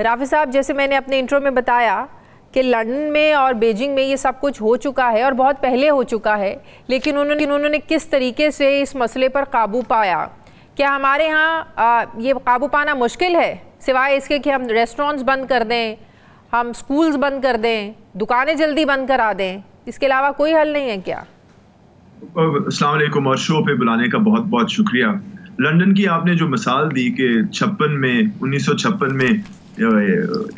رافع صاحب، جیسے میں نے اپنے انٹرو میں بتایا کہ لندن میں اور بیجنگ میں یہ سب کچھ ہو چکا ہے اور بہت پہلے ہو چکا ہے، لیکن انہوں نے کس طریقے سے اس مسئلے پر قابو پایا؟ کیا ہمارے ہاں یہ قابو پانا مشکل ہے، سوائے اس کے کہ ہم ریسٹورنٹس بند کر دیں، ہم سکولز بند کر دیں، دکانیں جلدی بند کرا دیں؟ اس کے علاوہ کوئی حل نہیں ہے کیا؟ السلام علیکم، اور شو پہ بلانے کا بہت بہت شکریہ۔ لندن کی آپ نے جو مثال دی کہ 1956 میں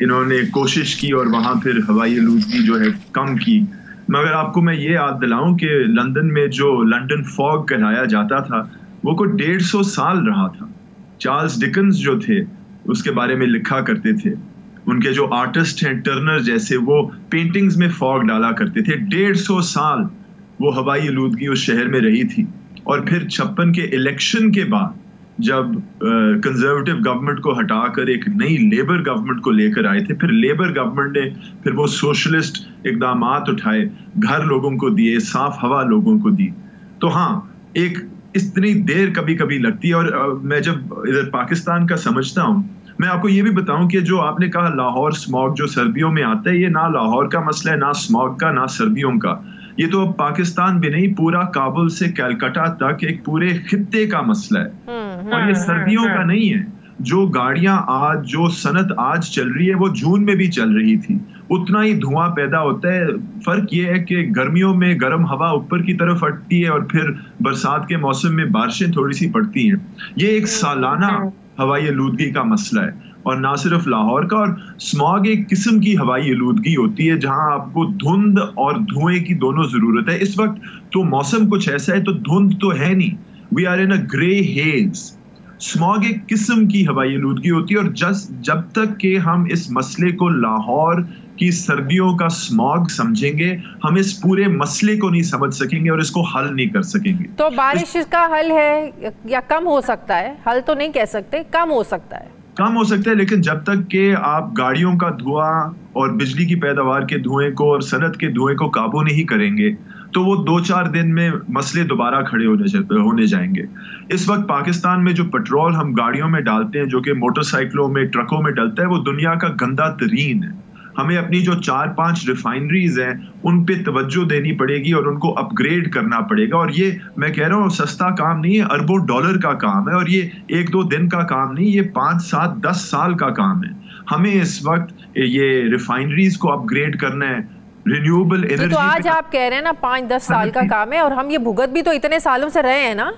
انہوں نے کوشش کی اور وہاں پھر ہوائی آلودگی جو ہے کم کی، مگر آپ کو میں یہ یاد دلاؤں کہ لندن میں جو لندن فوگ کہلایا جاتا تھا وہ کوئی 150 سال رہا تھا۔ چارلز ڈکنز جو تھے اس کے بارے میں لکھا کرتے تھے، ان کے جو آرٹسٹ ہیں ٹرنر جیسے، وہ پینٹنگز میں فوگ ڈالا کرتے تھے۔ 150 سال وہ ہوائی آلودگی اس شہر میں رہی تھی، اور پھر 56 کے الیکشن کے بعد جب کنزرویٹو گورنمنٹ کو ہٹا کر ایک نئی لیبر گورنمنٹ کو لے کر آئے تھے، پھر لیبر گورنمنٹ نے پھر وہ سوشلسٹ اقدامات اٹھائے، گھر لوگوں کو دیے، صاف ہوا لوگوں کو دی۔ تو ہاں، ایک اتنی دیر کبھی کبھی لگتی ہے، اور میں جب ادھر پاکستان کا سمجھتا ہوں، میں آپ کو یہ بھی بتاؤں کہ جو آپ نے کہا لاہور سموگ جو سردیوں میں آتا ہے، یہ نہ لاہور کا مسئلہ ہے، نہ سموگ کا، نہ سردیوں کا، یہ تو پاکستان بھی نہیں، پورا کابل سے کلکتہ تک ایک پورے خطے کا مسئلہ ہے، اور یہ سردیوں کا نہیں ہے۔ جو گاڑیاں آج، جو صنعت آج چل رہی ہے وہ جون میں بھی چل رہی تھی، اتنا ہی دھواں پیدا ہوتا ہے۔ فرق یہ ہے کہ گرمیوں میں گرم ہوا اوپر کی طرف اٹھتی ہے، اور پھر برسات کے موسم میں بارشیں تھوڑی سی پڑتی ہیں۔ یہ ایک سالانہ ہوائی آلودگی کا مسئلہ ہے، اور نہ صرف لاہور کا۔ اور سماگ ایک قسم کی ہوائی آلودگی ہوتی ہے جہاں آپ کو دھند اور دھوئیں کی دونوں ضرورت ہے۔ اس وقت تو موسم کچھ ایسا ہے، تو دھند تو ہے نہیں، we are in a grey has. سماگ ایک قسم کی ہوائی آلودگی ہوتی ہے، اور جب تک کہ ہم اس مسئلے کو لاہور کی سردیوں کا سماگ سمجھیں گے، ہم اس پورے مسئلے کو نہیں سمجھ سکیں گے اور اس کو حل نہیں کر سکیں گے۔ تو بارش کا حل ہے یا کم ہو سکتا ہے؟ حل تو نہیں کہہ سکتے، کم ہو سکتا ہے، کم ہو سکتا ہے، لیکن جب تک کہ آپ گاڑیوں کا دھواں اور بجلی کی پیداوار کے دھوئیں کو اور صنعت کے دھوئیں کو قابو نہیں کریں گے، تو وہ 2-4 دن میں مسئلے دوبارہ کھڑے ہونے جائیں گے۔ اس وقت پاکستان میں جو پیٹرول ہم گاڑیوں میں ڈالتے ہیں، جو کہ موٹر سائیکلوں میں، ٹرکوں میں ڈلتا ہے، وہ دنیا کا گندا ترین ہے۔ ہمیں اپنی جو 4-5 ریفائنریز ہیں ان پہ توجہ دینی پڑے گی اور ان کو اپ گریڈ کرنا پڑے گا، اور یہ میں کہہ رہا ہوں سستا کام نہیں ہے، اربوں ڈالر کا کام ہے، اور یہ 1-2 دن کا کام نہیں، یہ 5-7-10 سال کا کام ہے۔ ہمیں اس وقت یہ ریفائنریز کو اپ گریڈ کرنا ہے، رینیوبل انرجی۔ تو آج آپ کہہ رہے ہیں نا 5-10 سال کا کام ہے، اور ہم یہ بھگت بھی تو اتنے سالوں سے رہے ہیں نا۔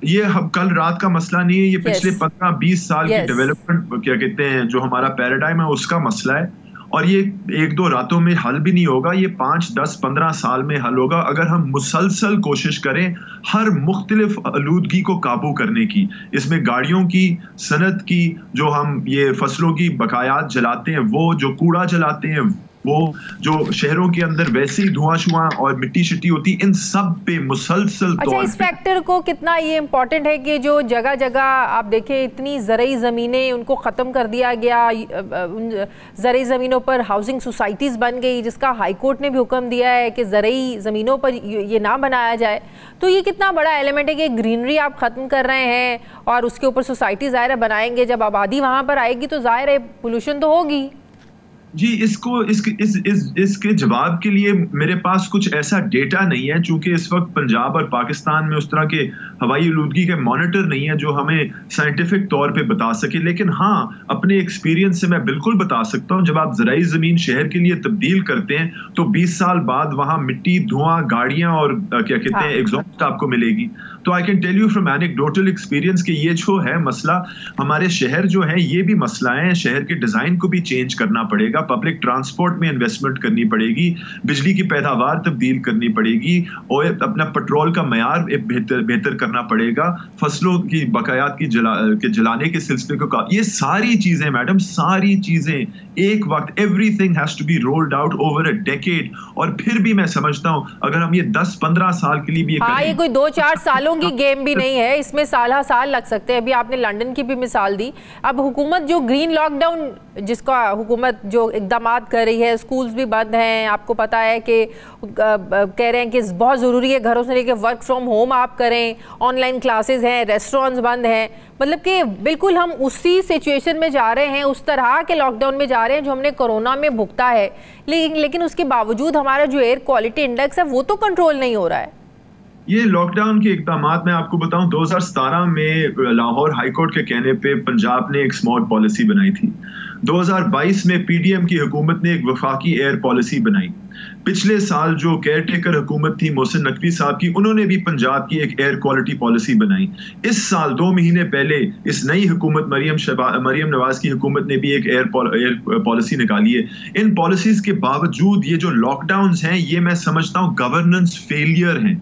یہ کل رات کا مسئلہ نہیں ہے، یہ پچھلے 15-20 سال کی ڈیولپمنٹ کیا کہتے ہیں جو ہمارا پیراڈائم ہے اس کا مسئلہ ہے، اور یہ 1-2 راتوں میں حل بھی نہیں ہوگا، یہ 5-10-15 سال میں حل ہوگا اگر ہم مسلسل کوشش کریں ہر مختلف آلودگی کو قابو کرنے کی۔ اس میں گاڑیوں کی، صنعت کی، جو ہم یہ فصلوں کی بقایات جلاتے ہیں، وہ جو کوڑا جلاتے ہیں، وہ جو شہروں کے اندر ویسے ہی دھواں شواں اور مٹی شٹی ہوتی، ان سب پہ مسلسل طور اچھا، اس فیکٹر کو کتنا یہ امپورٹنٹ ہے کہ جو جگہ جگہ آپ دیکھیں اتنی زرعی زمینیں ان کو ختم کر دیا گیا، زرعی زمینوں پر ہاؤسنگ سوسائٹیز بن گئی، جس کا ہائی کورٹ نے بھی حکم دیا ہے کہ زرعی زمینوں پر یہ نہ بنایا جائے۔ تو یہ کتنا بڑا ایلیمنٹ ہے کہ گرینری آپ ختم کر رہے ہیں اور اس کے اوپر سوسائٹی ظاہر ہے بنائیں گے، جب آبادی وہاں پر آئے گی تو ظاہر ہے پولوشن تو ہوگی۔ جی، اس کے جواب کے لیے میرے پاس کچھ ایسا ڈیٹا نہیں ہے، چونکہ اس وقت پنجاب اور پاکستان میں اس طرح کے ہوائی آلودگی کے مانیٹر نہیں ہے جو ہمیں سائنٹیفک طور پہ بتا سکے، لیکن ہاں اپنے ایکسپیرینس سے میں بالکل بتا سکتا ہوں، جب آپ زرعی زمین شہر کے لیے تبدیل کرتے ہیں تو 20 سال بعد وہاں مٹی، دھواں، گاڑیاں اور کیا کہتے ہیں ایگزاسٹ آپ کو ملے گی۔ تو I can tell you from anecdotal experience کہ یہ جو ہے مسئلہ، ہمارے شہر جو ہے یہ بھی مسئلہ ہے، شہر کے ڈیزائن کو بھی چینج کرنا پڑے گا، پبلک ٹرانسپورٹ میں انویسٹمنٹ کرنی پڑے گی، بجلی کی پیداوار تبدیل کرنی پڑے گی، اور اپنا پیٹرول کا معیار بہتر کرنا پڑے گا، فصلوں کی بقایات کی جلانے کے سلسلے کو۔ یہ ساری چیزیں میڈم، ساری چیزیں ایک وقت، everything has to be rolled out over a decade, اور پھر بھی میں سمجھتا ہوں اگر ہم یہ 10-15 سال کے لیے بھی یہ کوئی 2-4 سالوں سالوں کی گیم بھی نہیں ہے, اس میں سال ہا سال لگ سکتے ہیں. ابھی آپ نے لنڈن کی بھی مثال دی. اب حکومت جو گرین لاک ڈاؤن جس کا حکومت جو اقدامات کر رہی ہے, اسکولز بھی بند ہیں, آپ کو پتا ہے کہ کہہ رہے ہیں کہ بہت ضروری ہے گھروں سے لے کے ورک فرام ہوم آپ کریں, آن لائن کلاسز ہیں, ریسٹورینٹس بند ہیں, مطلب کہ بالکل ہم اسی سچویشن میں جا رہے ہیں, اس طرح کے لاک ڈاؤن میں جا رہے ہیں جو ہم نے کورونا میں بھگتا ہے. لیکن اس کے باوجود ہمارا جو ایئر کوالٹی انڈیکس ہے وہ تو کنٹرول نہیں ہو رہا ہے. یہ لاک ڈاؤن کے اقدامات میں آپ کو بتاؤں, 2017 میں لاہور ہائی کورٹ کے کہنے پہ پنجاب نے ایک اسمارٹ پالیسی بنائی تھی. 2022 میں پی ڈی ایم کی حکومت نے ایک وفاقی ایئر پالیسی بنائی. پچھلے سال جو کیئر ٹیکر حکومت تھی محسن نقوی صاحب کی, انہوں نے بھی پنجاب کی ایک ایئر کوالٹی پالیسی بنائی. اس سال 2 مہینے پہلے اس نئی حکومت مریم نواز کی حکومت نے بھی ایک ایئر پالیسی نکالی ہے. ان پالیسیز کے باوجود یہ جو لاک ڈاؤنز ہیں یہ میں سمجھتا ہوں گورننس فیلئر ہیں.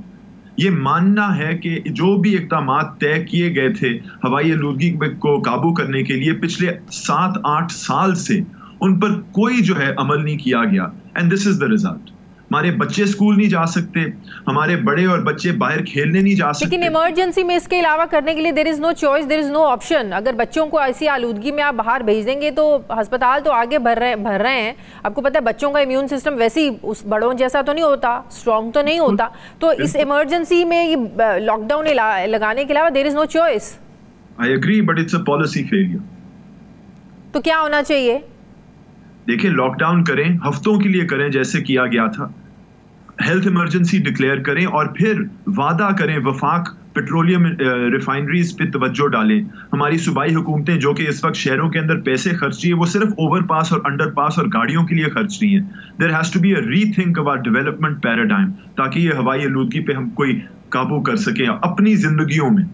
یہ ماننا ہے کہ جو بھی اقدامات طے کیے گئے تھے ہوائی آلودگی کو قابو کرنے کے لیے پچھلے 7-8 سال سے, ان پر کوئی جو ہے عمل نہیں کیا گیا. And this is the result. ہمارے بچے اسکول نہیں جا سکتے, ہمارے بڑے اور بچے باہر کھیلنے نہیں جا سکتے. لیکن ایمرجنسی میں اس کے علاوہ کرنے کے لیے دیر is no choice, there is no option. اگر بچوں کو ایسی آلودگی میں آپ باہر بھیج دیں گے تو ہسپتال تو آگے بھر رہے ہیں. آپ کو پتہ ہے بچوں کا امیون سسٹم ویسے ہی اس بڑوں جیسا تو نہیں ہوتا, اسٹرانگ تو نہیں ہوتا. تو اس ایمرجنسی میں یہ لاک ڈاؤن لگانے کے علاوہ there is no choice. I agree, but it's a policy failure. تو کیا ہونا چاہیے؟ دیکھیں, لاک ڈاؤن کریں, ہفتوں کے لیے کریں جیسے کیا گیا تھا, ہیلتھ ایمرجنسی ڈکلیئر کریں اور پھر وعدہ کریں وفاق پیٹرولیم ریفائنریز پہ توجہ ڈالیں. ہماری صوبائی حکومتیں جو کہ اس وقت شہروں کے اندر پیسے خرچ رہی ہیں وہ صرف اوور پاس اور انڈر پاس اور گاڑیوں کے لیے خرچ رہی ہیں. There has to be a rethink about development paradigm تاکہ یہ ہوائی آلودگی پہ ہم کوئی قابو کر سکیں اپنی زندگیوں میں.